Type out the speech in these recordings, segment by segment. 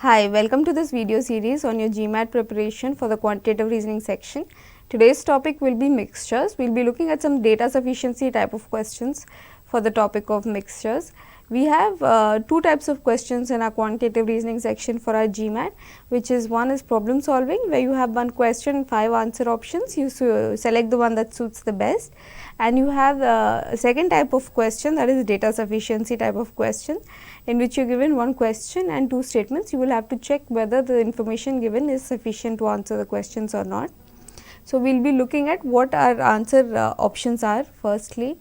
Hi, welcome to this video series on your GMAT preparation for the quantitative reasoning section. Today's topic will be mixtures. We will be looking at some data sufficiency type of questions for the topic of mixtures. We have two types of questions in our quantitative reasoning section for our GMAT, which is one is problem solving, where you have one question and 5 answer options. You select the one that suits the best, and you have the second type of question, that is data sufficiency type of question, in which you are given one question and 2 statements. You will have to check whether the information given is sufficient to answer the questions or not. So, we will be looking at what our answer options are. Firstly,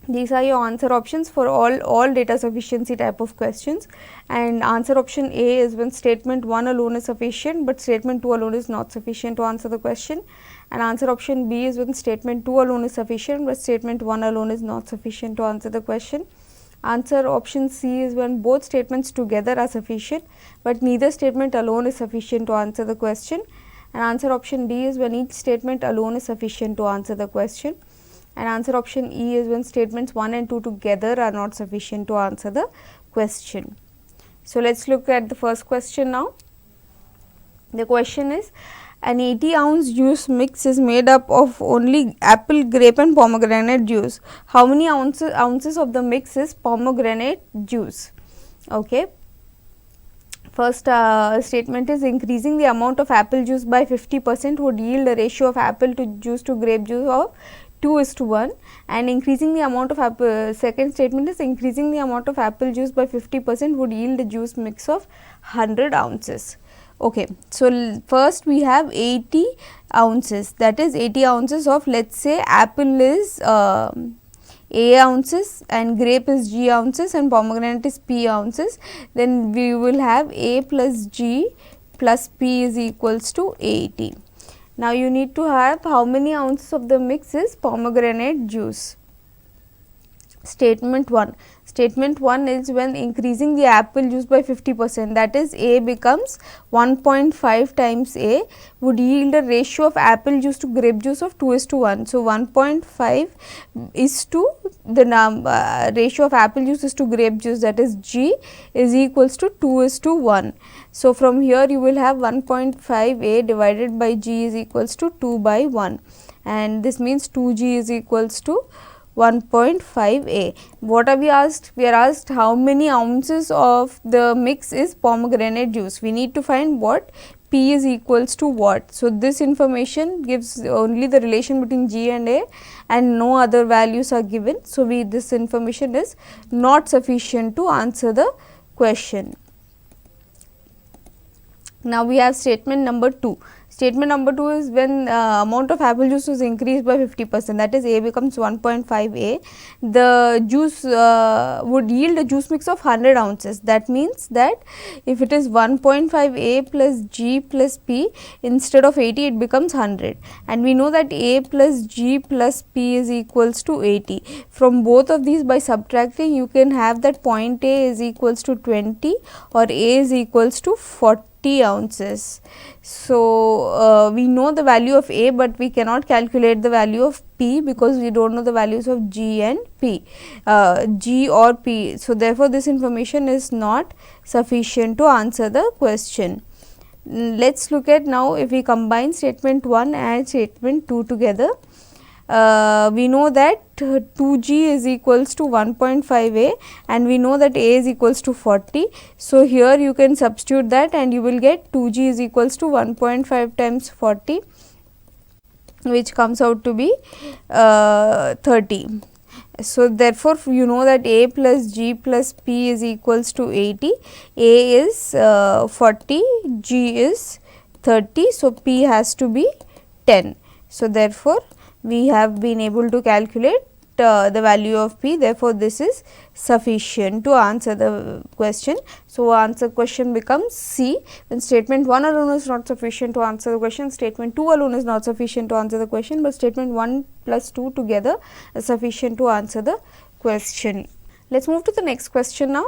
these are your answer options for all data sufficiency type of questions, and answer option A is when statement 1 alone is sufficient, but statement 2 alone is not sufficient to answer the question, and answer option B is when statement 2 alone is sufficient, but statement 1 alone is not sufficient to answer the question. Answer option C is when both statements together are sufficient, but neither statement alone is sufficient to answer the question, and answer option D is when each statement alone is sufficient to answer the question, and answer option E is when statements 1 and 2 together are not sufficient to answer the question. So, let us look at the first question now. The question is, an 80 ounce juice mix is made up of only apple, grape and pomegranate juice. How many ounces of the mix is pomegranate juice? Okay. First statement is, increasing the amount of apple juice by 50% would yield a ratio of apple to juice to grape juice of 2:1, and increasing the amount of apple, second statement is, increasing the amount of apple juice by 50% would yield a juice mix of 100 ounces. Okay. So, first we have 80 ounces, that is 80 ounces of, let us say apple is A ounces and grape is G ounces and pomegranate is P ounces. Then we will have A plus G plus P is equals to 80. Now, you need to have how many ounces of the mix is pomegranate juice. Statement 1. Statement 1 is when increasing the apple juice by 50%, that is A becomes 1.5 times A, would yield a ratio of apple juice to grape juice of 2:1. So, 1.5 is to the ratio of apple juice is to grape juice, that is G is equals to 2:1. So, from here you will have 1.5 A divided by G is equals to 2/1, and this means 2G is equals to 1.5 A. What are we asked? We are asked how many ounces of the mix is pomegranate juice. We need to find what P is equals to what. So, this information gives only the relation between G and A and no other values are given. So, this information is not sufficient to answer the question. Now, we have statement number 2. Statement number 2 is when amount of apple juice is increased by 50%, that is A becomes 1.5 A, the juice would yield a juice mix of 100 ounces. That means that if it is 1.5 A plus G plus P, instead of 80 it becomes 100, and we know that A plus G plus P is equals to 80. From both of these, by subtracting, you can have that point A is equals to 20 or A is equals to 40 ounces. So, we know the value of A, but we cannot calculate the value of P because we do not know the values of G and P, G or P. So, therefore, this information is not sufficient to answer the question. Let us look at now, if we combine statement 1 and statement 2 together. We know that 2G is equals to 1.5 A and we know that A is equals to 40. So, here you can substitute that and you will get 2G is equals to 1.5 times 40, which comes out to be 30. So, therefore, you know that A plus G plus P is equals to 80, A is 40, G is 30. So, P has to be 10. So, therefore, we have been able to calculate the value of P. Therefore, this is sufficient to answer the question. So, answer question becomes C. When statement 1 alone is not sufficient to answer the question, statement 2 alone is not sufficient to answer the question, but statement 1 plus 2 together is sufficient to answer the question. Let us move to the next question now.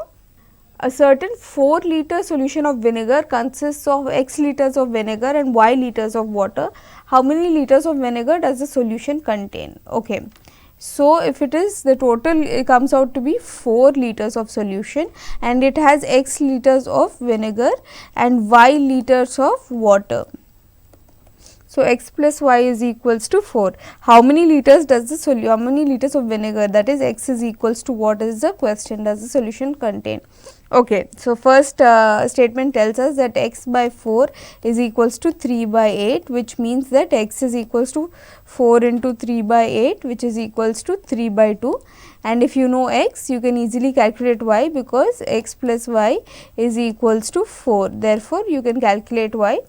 A certain 4 liter solution of vinegar consists of x liters of vinegar and y liters of water. How many liters of vinegar does the solution contain? Okay. So, if it is the total, it comes out to be 4 liters of solution, and it has x liters of vinegar and y liters of water. So, x plus y is equals to 4. How many liters does the how many liters of vinegar, that is x is equals to what is the question, does the solution contain? Okay. So, first statement tells us that x by 4 is equals to 3 by 8, which means that x is equals to 4 into 3 by 8, which is equals to 3 by 2, and if you know x, you can easily calculate y, because x plus y is equals to 4. Therefore, you can calculate y,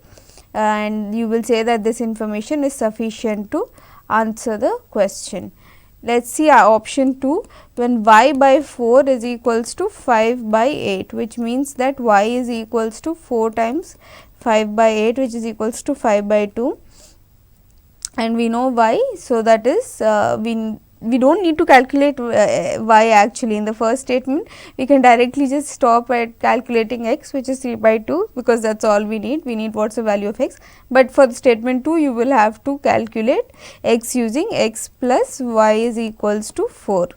and you will say that this information is sufficient to answer the question. Let us see option 2, when y by 4 is equals to 5 by 8, which means that y is equals to 4 times 5 by 8, which is equals to 5 by 2, and we know y. So, that is we do not need to calculate y actually in the first statement. We can directly just stop at calculating x, which is 3 by 2, because that is all we need what is the value of x, but for the statement 2 you will have to calculate x using x plus y is equals to 4.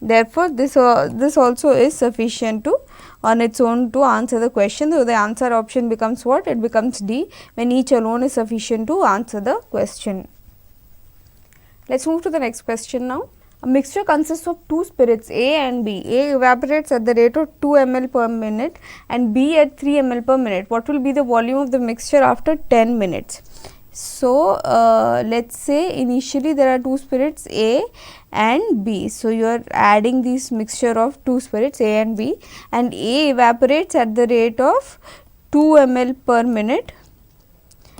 Therefore, this also is sufficient to on its own to answer the question. So, the answer option becomes what? It becomes D, when each alone is sufficient to answer the question. Let us move to the next question now. A mixture consists of two spirits A and B. A evaporates at the rate of 2 ml per minute and B at 3 ml per minute. What will be the volume of the mixture after 10 minutes? So, let us say initially there are two spirits A and B. So, you are adding this mixture of two spirits A and B, and A evaporates at the rate of 2 ml per minute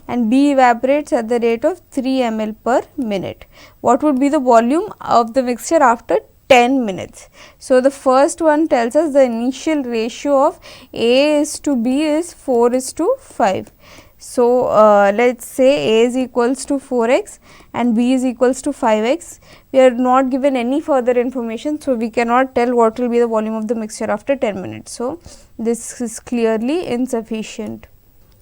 and B evaporates at the rate of 3 ml per minute. What would be the volume of the mixture after 10 minutes? So, the first one tells us the initial ratio of A is to B is 4 is to 5. So, let us say A is equals to 4x and B is equals to 5x. We are not given any further information. So, we cannot tell what will be the volume of the mixture after 10 minutes. So, this is clearly insufficient.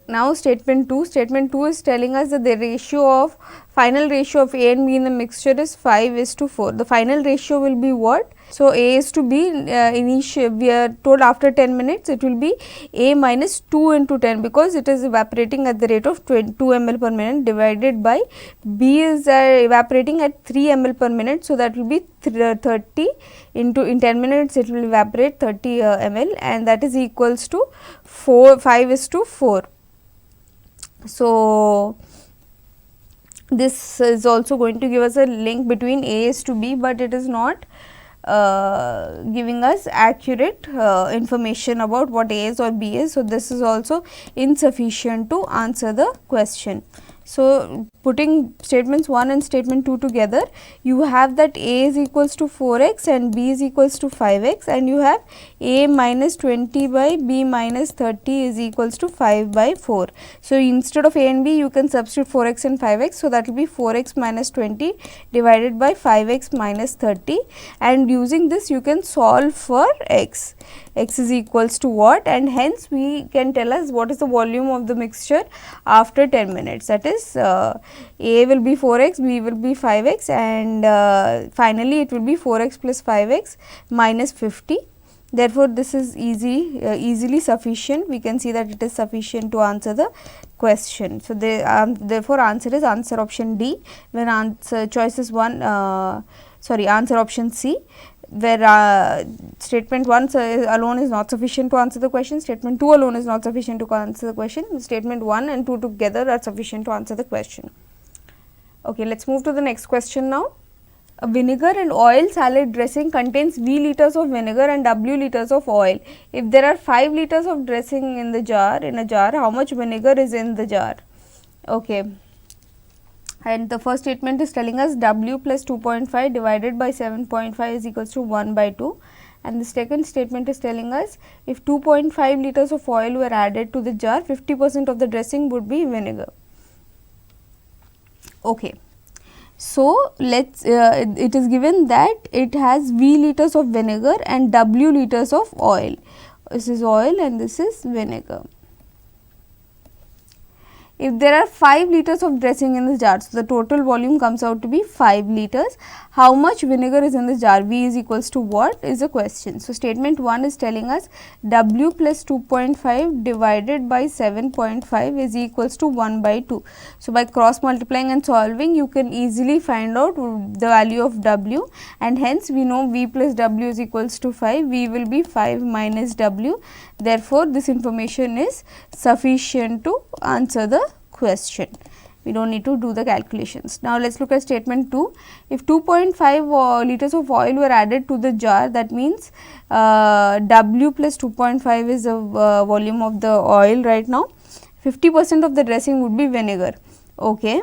Now, statement 2 is telling us that the final ratio of A and B in the mixture is 5 is to 4. The final ratio will be what? So, A is to B we are told after 10 minutes it will be A minus 2 into 10, because it is evaporating at the rate of 2 ml per minute, divided by B is evaporating at 3 ml per minute. So, that will be 30 into in 10 minutes it will evaporate 30 ml, and that is equals to 5 is to 4. So, this is also going to give us a link between A is to B, but it is not giving us accurate information about what A is or B is. So, this is also insufficient to answer the question. So, putting statements 1 and statement 2 together, you have that A is equals to 4x and B is equals to 5x, and you have A minus 20 by B minus 30 is equals to 5 by 4. So, instead of A and B, you can substitute 4x and 5x. So, that will be 4x minus 20 divided by 5x minus 30, and using this you can solve for x. X is equals to what, and hence we can tell us what is the volume of the mixture after 10 minutes. That is A will be 4x, B will be 5x, and finally it will be 4x plus 5x minus 50. Therefore, this is easily sufficient. We can see that it is sufficient to answer the question. So, therefore, answer is answer option D, when answer choice is answer option C, where statement 1 alone is not sufficient to answer the question, statement 2 alone is not sufficient to answer the question, statement 1 and 2 together are sufficient to answer the question. Okay, let us move to the next question now. A vinegar and oil salad dressing contains V liters of vinegar and W liters of oil. If there are 5 liters of dressing in a jar, how much vinegar is in the jar? Okay. And the first statement is telling us W plus 2.5 divided by 7.5 is equals to 1 by 2. And the second statement is telling us if 2.5 liters of oil were added to the jar, 50% of the dressing would be vinegar. Okay. So, it is given that it has V liters of vinegar and W liters of oil. This is oil and this is vinegar. if there are 5 liters of dressing in the jar, so the total volume comes out to be 5 liters. How much vinegar is in the jar? V is equals to what is the question. So, statement 1 is telling us W plus 2.5 divided by 7.5 is equals to 1 by 2. So, by cross multiplying and solving, you can easily find out the value of W, and hence we know V plus W is equals to 5, V will be 5 minus W. Therefore, this information is sufficient to answer the question. We do not need to do the calculations. Now, let us look at statement 2. If 2.5 liters of oil were added to the jar, that means W plus 2.5 is the volume of the oil right now. 50% of the dressing would be vinegar. Okay.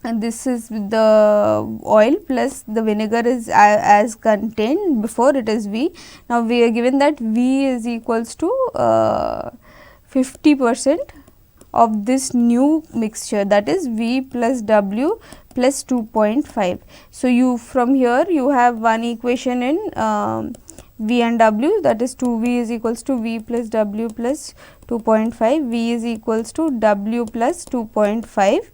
And this is the oil plus the vinegar is as contained before, it is V. Now, we are given that V is equals to 50% of this new mixture, that is V plus W plus 2.5. So, you from here you have one equation in V and W, that is 2V is equals to V plus W plus 2.5, V is equals to W plus 2.5,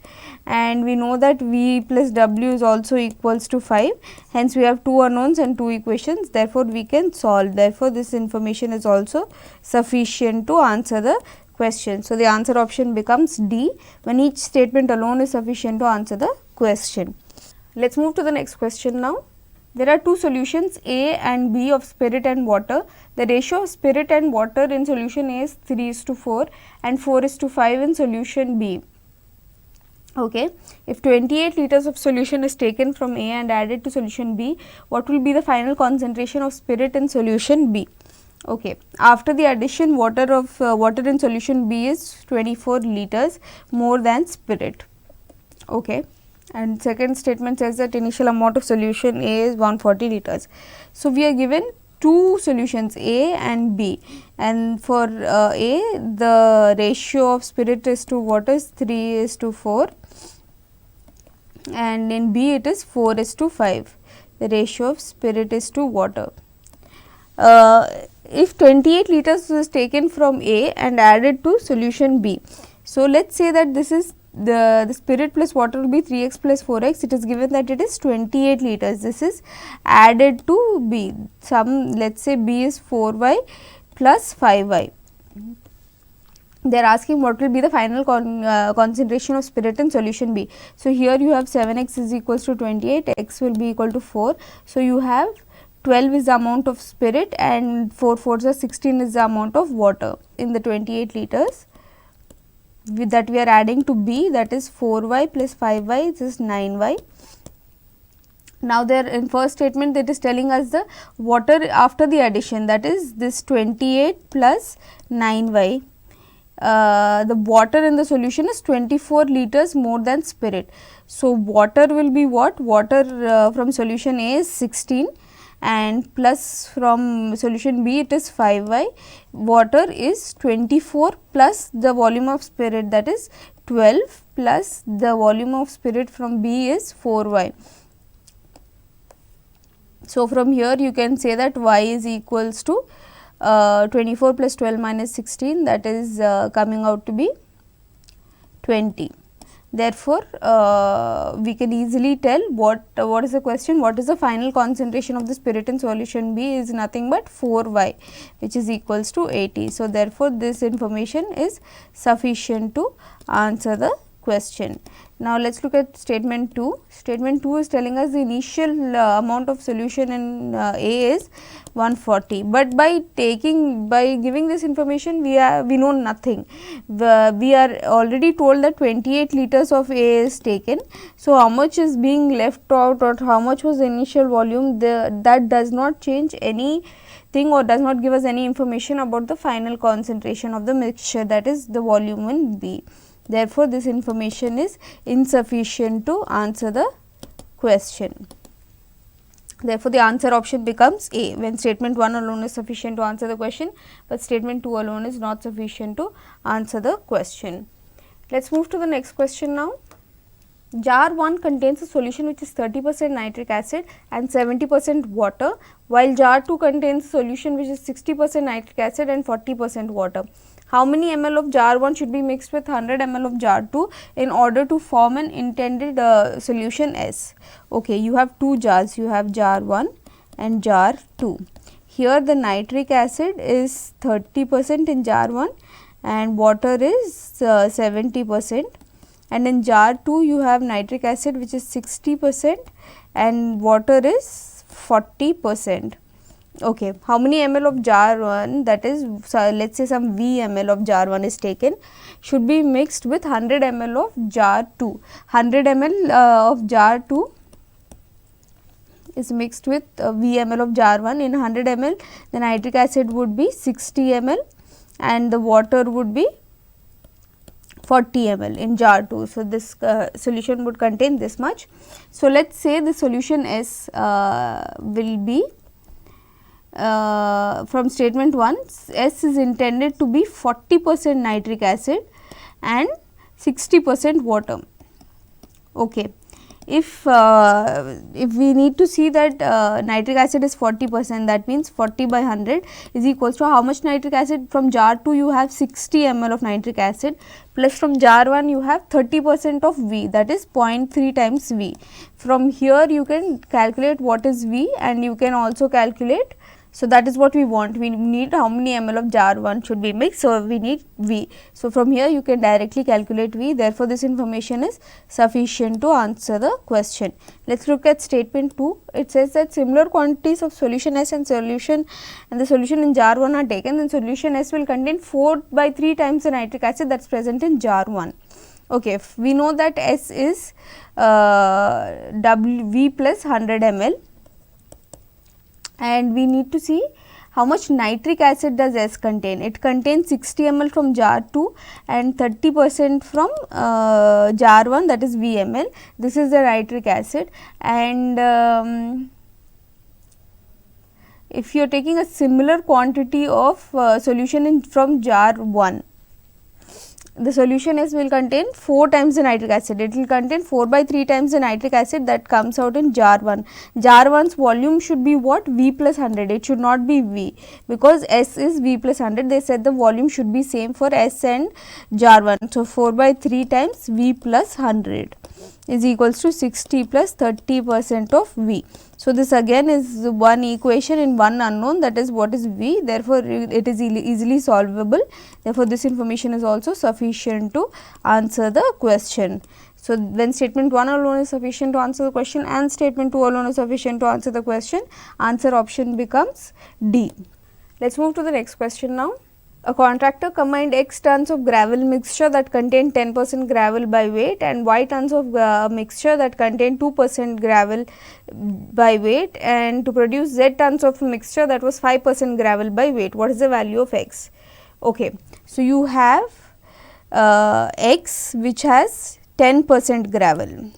and we know that V plus W is also equals to 5, hence we have 2 unknowns and 2 equations, therefore, we can solve. Therefore, this information is also sufficient to answer the question. So, the answer option becomes D, when each statement alone is sufficient to answer the question. Let us move to the next question now. There are 2 solutions A and B of spirit and water. The ratio of spirit and water in solution A is 3:4 and 4:5 in solution B. Okay. If 28 liters of solution is taken from A and added to solution B, what will be the final concentration of spirit in solution B? Okay. After the addition, water in solution B is 24 liters more than spirit. Okay. And second statement says that initial amount of solution A is 140 liters. So, we are given 2 solutions A and B, and for A the ratio of spirit is to water is 3:4 and in B it is 4:5. The ratio of spirit is to water. If 28 liters is taken from A and added to solution B, so let us say that this is the spirit plus water will be 3x plus 4x, it is given that it is 28 liters, this is added to B, let us say B is 4y plus 5y. They are asking what will be the final concentration of spirit in solution B. So, here you have 7x is equals to 28, x will be equal to 4. So, you have 12 is the amount of spirit and 4 4s are 16 is the amount of water in the 28 liters. With that we are adding to B, that is 4y plus 5y, this is 9y. Now, there in first statement it is telling us the water after the addition, that is this 28 plus 9y. The water in the solution is 24 liters more than spirit. So, water will be what? Water from solution A is 16 and plus from solution B it is 5y, water is 24 plus the volume of spirit, that is 12 plus the volume of spirit from B is 4y. So, from here you can say that y is equals to 24 plus 12 minus 16, that is coming out to be 20. Therefore, we can easily tell what is the question, what is the final concentration of the spirit in solution B is nothing but 4y, which is equals to 80. So, therefore, this information is sufficient to answer the question. Now, let us look at statement 2. Statement 2 is telling us the initial amount of solution in A is 140, but by giving this information we know nothing. We are already told that 28 liters of A is taken. So, how much is being left out or how much was the initial volume, that does not change anything or does not give us any information about the final concentration of the mixture, that is the volume in B. Therefore, this information is insufficient to answer the question. Therefore, the answer option becomes A, when statement 1 alone is sufficient to answer the question, but statement 2 alone is not sufficient to answer the question. Let us move to the next question now. Jar 1 contains a solution which is 30% nitric acid and 70% water, while jar 2 contains a solution which is 60% nitric acid and 40% water. how many ml of jar 1 should be mixed with 100 ml of jar 2 in order to form an intended solution S. Okay, you have two jars, you have jar 1 and jar 2. Here the nitric acid is 30% in jar 1 and water is 70%, and in jar 2 you have nitric acid which is 60% and water is 40%. Okay, how many ml of jar 1, that is, so let us say some V ml of jar 1 is taken, should be mixed with 100 ml of jar 2. 100 ml of jar 2 is mixed with V ml of jar 1. In 100 ml the nitric acid would be 60 ml and the water would be 40 ml in jar 2. So, this solution would contain this much. So, let us say the solution S will be from statement 1, S is intended to be 40% nitric acid and 60% water. Okay. If we need to see that nitric acid is 40%, that means 40 by 100 is equals to how much nitric acid. From jar 2 you have 60 ml of nitric acid, plus from jar 1 you have 30% of V, that is 0.3 times V. From here you can calculate what is V and you can also calculate. So, that is what we want. We need how many ml of jar 1 should be mixed. So, we need V. So, from here you can directly calculate V. Therefore, this information is sufficient to answer the question. Let us look at statement 2. It says that similar quantities of solution S and the solution in jar 1 are taken, then solution S will contain 4 by 3 times the nitric acid that is present in jar 1. Okay, we know that S is V plus 100 ml. And we need to see how much nitric acid does S contain. It contains 60 ml from jar 2 and 30% from jar 1, that is V ml. This is the nitric acid, and if you are taking a similar quantity of solution from jar 1, the solution S will contain 4 times the nitric acid. It will contain 4 by 3 times the nitric acid that comes out in jar 1. Jar 1's volume should be what? V plus 100. It should not be V, because S is V plus 100. They said the volume should be same for S and jar 1. So, 4 by 3 times V plus 100 is equals to 60 plus 30% of V. So, this again is one equation in one unknown, that is what is V. Therefore, it is easily solvable. Therefore, this information is also sufficient to answer the question. So, when statement 1 alone is sufficient to answer the question and statement 2 alone is sufficient to answer the question, answer option becomes D. Let us move to the next question now. A contractor combined X tons of gravel mixture that contained 10% gravel by weight and Y tons of mixture that contained 2% gravel by weight, and to produce Z tons of mixture that was 5% gravel by weight. What is the value of X? Okay. So, you have X which has 10% gravel.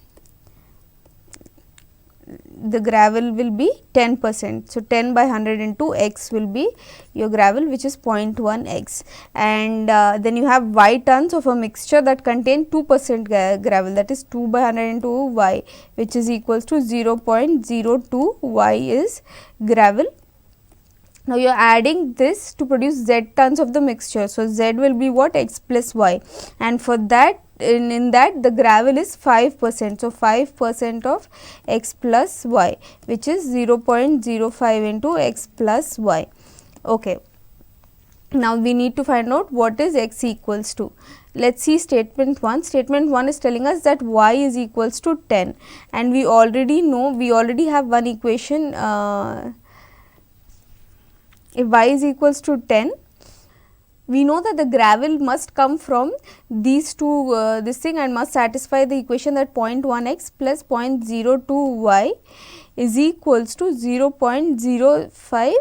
The gravel will be 10%. So, 10 by 100 into X will be your gravel, which is 0.1 X, and then you have Y tons of a mixture that contain 2% gravel, that is 2 by 100 into Y, which is equals to 0.02 Y is gravel. Now, you are adding this to produce Z tons of the mixture. So, Z will be what? X plus Y, and for that in that the gravel is 5%. So, 5% of X plus Y, which is 0.05 into X plus Y. Okay. Now, we need to find out what is X equals to. Let us see statement 1. Statement 1 is telling us that Y is equals to 10, and we already know, we already have one equation. If Y is equals to 10, we know that the gravel must come from these two this thing and must satisfy the equation that 0.1 X plus 0.02 Y is equals to 0.05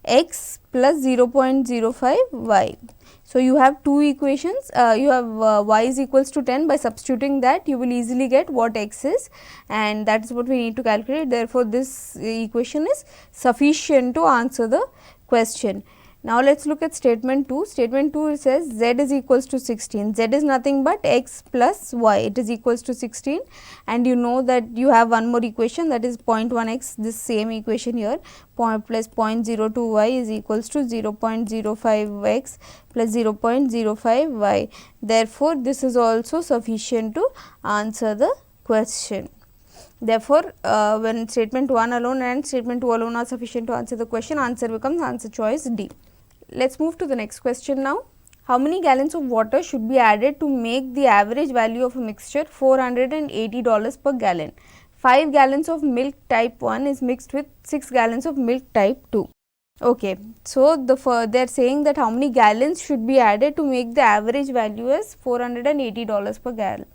X plus 0.05 Y. So, you have two equations, you have Y is equals to 10. By substituting that, you will easily get what X is, and that is what we need to calculate. Therefore, this equation is sufficient to answer the question. Now, let us look at statement 2. Statement 2 it says z is equals to 16, z is nothing but x plus y, it is equals to 16, and you know that you have one more equation, that is 0.1 x, this same equation here, plus 0.02 y is equals to 0.05 x plus 0.05 y. Therefore, this is also sufficient to answer the question. Therefore, when statement 1 alone and statement 2 alone are sufficient to answer the question, answer becomes answer choice D. Let us move to the next question now. How many gallons of water should be added to make the average value of a mixture $480 per gallon? 5 gallons of milk type 1 is mixed with 6 gallons of milk type 2. Okay. So, they are saying that how many gallons should be added to make the average value as $480 per gallon.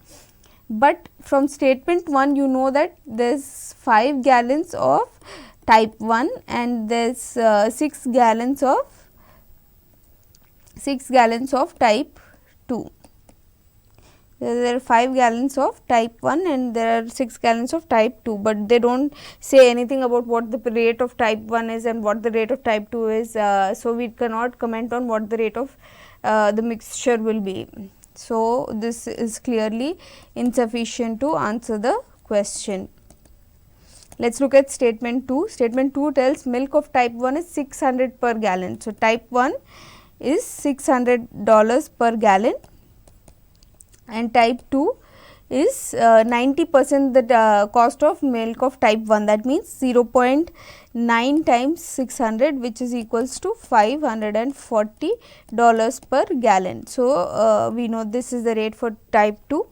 But from statement 1 you know that there is 5 gallons of type 1 and there is 6 gallons of type 2. There are 5 gallons of type 1 and there are 6 gallons of type 2, but they do not say anything about what the rate of type 1 is and what the rate of type 2 is. So, we cannot comment on what the rate of the mixture will be. So, this is clearly insufficient to answer the question. Let us look at statement 2. Statement 2 tells milk of type 1 is 600 per gallon. So, type 1 is $600 per gallon and type 2 is 90% the cost of milk of type 1, that means 0.9 times 600, which is equals to $540 per gallon. So, we know this is the rate for type 2,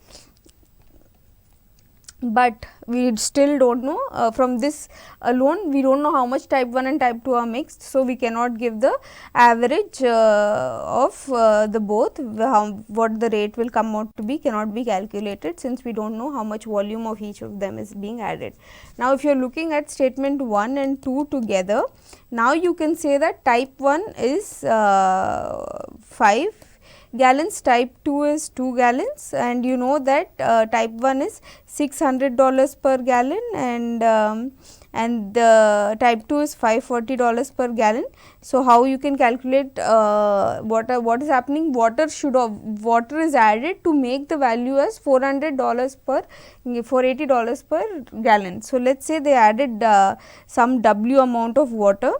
but we still do not know from this alone we do not know how much type 1 and type 2 are mixed. So, we cannot give the average of the both, what the rate will come out to be cannot be calculated, since we do not know how much volume of each of them is being added. Now, if you are looking at statement 1 and 2 together, now you can say that type 1 is 5 gallons, type 2 is 2 gallons, and you know that type 1 is $600 per gallon and the type 2 is $540 per gallon. So, how you can calculate what is happening? Water is added to make the value as $480 per gallon. So, let us say they added some W amount of water.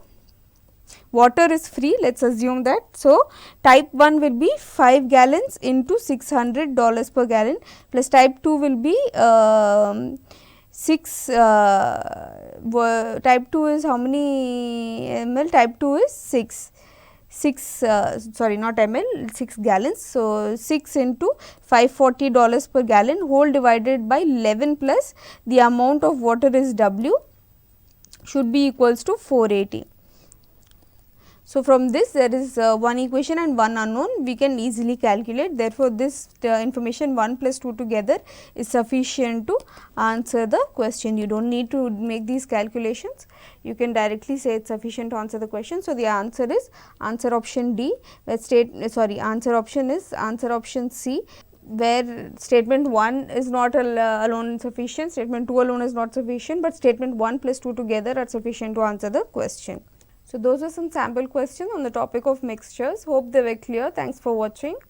Water is free, let us assume that. So, type 1 will be 5 gallons into $600 per gallon, plus type 2 will be 6, type 2 is how many ml? Type 2 is 6 not ml, 6 gallons. So, 6 into $540 per gallon whole divided by 11 plus the amount of water is W should be equals to 480. So, from this there is one equation and one unknown, we can easily calculate. Therefore, this information 1 plus 2 together is sufficient to answer the question. You do not need to make these calculations, you can directly say it is sufficient to answer the question. So, the answer is answer option D, where answer option is answer option C, where statement 1 is not alone sufficient, statement 2 alone is not sufficient, but statement 1 plus 2 together are sufficient to answer the question. So, those are some sample questions on the topic of mixtures. Hope they were clear. Thanks for watching.